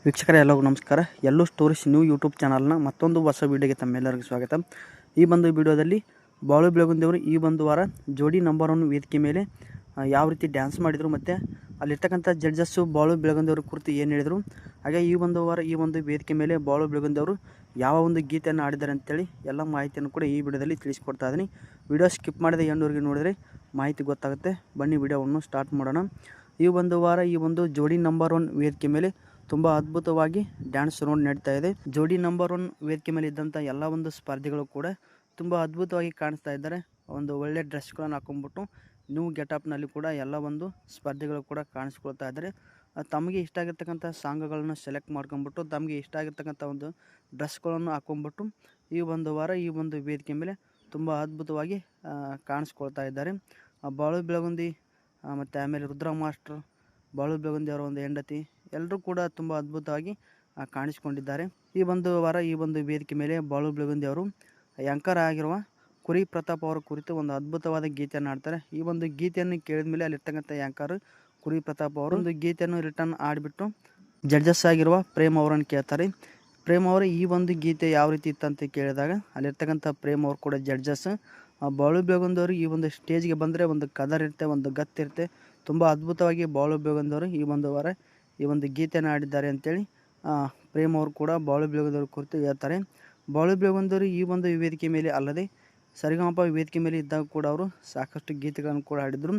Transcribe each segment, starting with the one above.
ವೀಕ್ಷಕರೇ ಎಲ್ಲರಿಗೂ ನಮಸ್ಕಾರ. ಎಲ್ಲೂ ಸ್ಟೋರೀಸ್ ನ್ಯೂ ಯೂಟ್ಯೂಬ್ ಚಾನಲ್ನ ಮತ್ತೊಂದು ಹೊಸ ವೀಡಿಯೋಗೆ ತಮ್ಮೆಲ್ಲರಿಗೂ ಸ್ವಾಗತ. ಈ ಒಂದು ವಿಡಿಯೋದಲ್ಲಿ ಬಾಳು ಬೆಳಗುಂದಿಯವರು ಈ ಒಂದು ವಾರ ಜೋಡಿ ನಂಬರ್ 1 ವೇದಿಕೆ ಮೇಲೆ ಯಾವ ರೀತಿ ಡ್ಯಾನ್ಸ್ ಮಾಡಿದರು ಮತ್ತು ಅಲ್ಲಿರ್ತಕ್ಕಂಥ ಜಡ್ಜಸ್ಸು ಬಾಳು ಬೆಳಗುಂದಿಯವ್ರ ಕುರಿತು ಏನು ಹೇಳಿದರು, ಹಾಗೆ ಈ ಒಂದು ವಾರ ಈ ಒಂದು ವೇದಿಕೆ ಮೇಲೆ ಬಾಳು ಬೆಳಗುಂದಿಯವರು ಯಾವ ಒಂದು ಗೀತೆಯನ್ನು ಆಡಿದ್ದಾರೆ ಅಂತೇಳಿ ಎಲ್ಲ ಮಾಹಿತಿಯನ್ನು ಕೂಡ ಈ ವಿಡಿಯೋದಲ್ಲಿ ತಿಳಿಸ್ಕೊಡ್ತಾ ಇದ್ದೀನಿ. ವಿಡಿಯೋ ಸ್ಕಿಪ್ ಮಾಡಿದ ಎಂಡವರೆಗೆ ನೋಡಿದರೆ ಮಾಹಿತಿ ಗೊತ್ತಾಗುತ್ತೆ. ಬನ್ನಿ ವಿಡಿಯೋವನ್ನು ಸ್ಟಾರ್ಟ್ ಮಾಡೋಣ. ಈ ಒಂದು ವಾರ ಈ ಒಂದು ಜೋಡಿ ನಂಬರ್ 1 ವೇದಿಕೆ ಮೇಲೆ ತುಂಬ ಅದ್ಭುತವಾಗಿ ಡ್ಯಾನ್ಸ್ ರೌಂಡ್ ನಡೀತಾ ಇದೆ. ಜೋಡಿ ನಂಬರ್ 1 ವೇದಿಕೆ ಮೇಲೆ ಇದ್ದಂಥ ಎಲ್ಲ ಒಂದು ಸ್ಪರ್ಧಿಗಳು ಕೂಡ ತುಂಬ ಅದ್ಭುತವಾಗಿ ಕಾಣಿಸ್ತಾ ಇದ್ದಾರೆ. ಒಂದು ಒಳ್ಳೆ ಡ್ರೆಸ್ಗಳನ್ನು ಹಾಕೊಂಡ್ಬಿಟ್ಟು ನ್ಯೂ ಗೆಟಪ್ನಲ್ಲಿ ಕೂಡ ಎಲ್ಲ ಒಂದು ಸ್ಪರ್ಧಿಗಳು ಕೂಡ ಕಾಣಿಸ್ಕೊಳ್ತಾ ಇದ್ದಾರೆ. ತಮಗೆ ಇಷ್ಟ ಆಗಿರ್ತಕ್ಕಂಥ ಸಾಂಗ್ಗಳನ್ನು ಸೆಲೆಕ್ಟ್ ಮಾಡ್ಕೊಂಬಿಟ್ಟು ತಮಗೆ ಇಷ್ಟ ಆಗಿರ್ತಕ್ಕಂಥ ಒಂದು ಡ್ರೆಸ್ಗಳನ್ನು ಹಾಕೊಂಡ್ಬಿಟ್ಟು ಈ ಒಂದು ವಾರ ಈ ಒಂದು ವೇದಿಕೆ ಮೇಲೆ ತುಂಬ ಅದ್ಭುತವಾಗಿ ಕಾಣಿಸ್ಕೊಳ್ತಾ ಇದ್ದಾರೆ. ಬಾಳು ಬೆಳಗುಂದಿ ಮತ್ತು ಆಮೇಲೆ ರುದ್ರ ಮಾಸ್ಟ್ರು, ಬಾಳು ಬೆಳಗುಂದಿ ಅವರ ಒಂದು ಹೆಂಡತಿ ಎಲ್ಲರೂ ಕೂಡ ತುಂಬ ಅದ್ಭುತವಾಗಿ ಕಾಣಿಸಿಕೊಂಡಿದ್ದಾರೆ. ಈ ಒಂದು ವಾರ ಈ ಒಂದು ವೇದಿಕೆ ಮೇಲೆ ಬಾಳು ಬೆಳಗುಂದಿ ಅವರು ಆ್ಯಂಕರ್ ಆಗಿರುವ ಕುರಿ ಪ್ರತಾಪ್ ಅವರ ಕುರಿತು ಒಂದು ಅದ್ಭುತವಾದ ಗೀತೆಯನ್ನು ಆಡ್ತಾರೆ. ಈ ಒಂದು ಗೀತೆಯನ್ನು ಕೇಳಿದ ಮೇಲೆ ಅಲ್ಲಿರ್ತಕ್ಕಂಥ ಆ್ಯಂಕರ್ ಕುರಿ ಪ್ರತಾಪ್ ಅವರು ಒಂದು ಗೀತೆಯನ್ನು ರಿಟರ್ನ್ ಆಡಿಬಿಟ್ಟು ಜಡ್ಜಸ್ ಆಗಿರುವ ಪ್ರೇಮ್ ಅವರನ್ನು ಕೇಳ್ತಾರೆ. ಪ್ರೇಮ್ ಅವರ ಈ ಒಂದು ಗೀತೆ ಯಾವ ರೀತಿ ಇತ್ತಂತ ಕೇಳಿದಾಗ ಅಲ್ಲಿರ್ತಕ್ಕಂಥ ಪ್ರೇಮ್ ಅವರು ಕೂಡ ಜಡ್ಜಸ್ ಬಾಳು ಬೆಳಗುಂದಿಯವರು ಈ ಒಂದು ಸ್ಟೇಜ್ಗೆ ಬಂದರೆ ಒಂದು ಕದರ್ ಇರುತ್ತೆ, ಒಂದು ಗತ್ತಿರುತ್ತೆ. ತುಂಬ ಅದ್ಭುತವಾಗಿ ಬಾಳು ಬೆಳಗುಂದಿಯವರು ಈ ಒಂದು ವಾರ ಈ ಒಂದು ಗೀತೆಯನ್ನು ಆಡಿದ್ದಾರೆ ಅಂತೇಳಿ ಪ್ರೇಮ್ ಅವರು ಕೂಡ ಬಾಳು ಬೆಳಗುಂದಿಯವ್ರ ಕುರಿತು ಹೇಳ್ತಾರೆ. ಬಾಳು ಬೆಳಗುಂದಿಯವರು ಈ ಒಂದು ವೇದಿಕೆ ಮೇಲೆ ಅಲ್ಲದೆ ಸರಿಗಮಪ ವೇದಿಕೆ ಮೇಲೆ ಇದ್ದಾಗ ಕೂಡ ಅವರು ಸಾಕಷ್ಟು ಗೀತೆಗಳನ್ನು ಕೂಡ ಆಡಿದರು.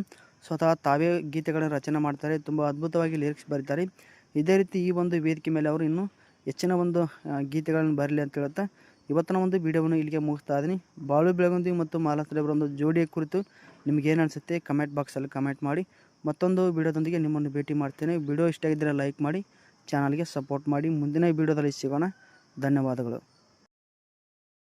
ಸ್ವತಃ ತಾವೇ ಗೀತೆಗಳನ್ನು ರಚನೆ ಮಾಡ್ತಾರೆ, ತುಂಬ ಅದ್ಭುತವಾಗಿ ಲಿರಿಕ್ಸ್ ಬರೀತಾರೆ. ಇದೇ ರೀತಿ ಈ ಒಂದು ವೇದಿಕೆ ಮೇಲೆ ಅವರು ಇನ್ನೂ ಹೆಚ್ಚಿನ ಒಂದು ಗೀತೆಗಳನ್ನು ಬರಲಿ ಅಂತ ಹೇಳ್ತಾ ಇವತ್ತಿನ ಒಂದು ವಿಡಿಯೋವನ್ನು ಇಲ್ಲಿಗೆ ಮುಗಿಸ್ತಾ ಇದ್ದೀನಿ. ಬಾಳು ಬೆಳಗುಂದಿ ಮತ್ತು ಮಾಲಾಶ್ರೀ ಅವರ ಒಂದು ಜೋಡಿಯ ಕುರಿತು ನಿಮಗೇನು ಅನಿಸುತ್ತೆ ಕಮೆಂಟ್ ಬಾಕ್ಸಲ್ಲಿ ಕಮೆಂಟ್ ಮಾಡಿ. ಮತ್ತೊಂದು ವಿಡಿಯೋದೊಂದಿಗೆ ನಿಮ್ಮನ್ನು ಭೇಟಿ ಮಾಡ್ತೇನೆ. ವಿಡಿಯೋ ಇಷ್ಟ ಆಗಿದ್ದರೆ ಲೈಕ್ ಮಾಡಿ, ಚಾನಲ್ಗೆ ಸಪೋರ್ಟ್ ಮಾಡಿ. ಮುಂದಿನ ವಿಡಿಯೋದಲ್ಲಿ ಸಿಗೋಣ. ಧನ್ಯವಾದಗಳು.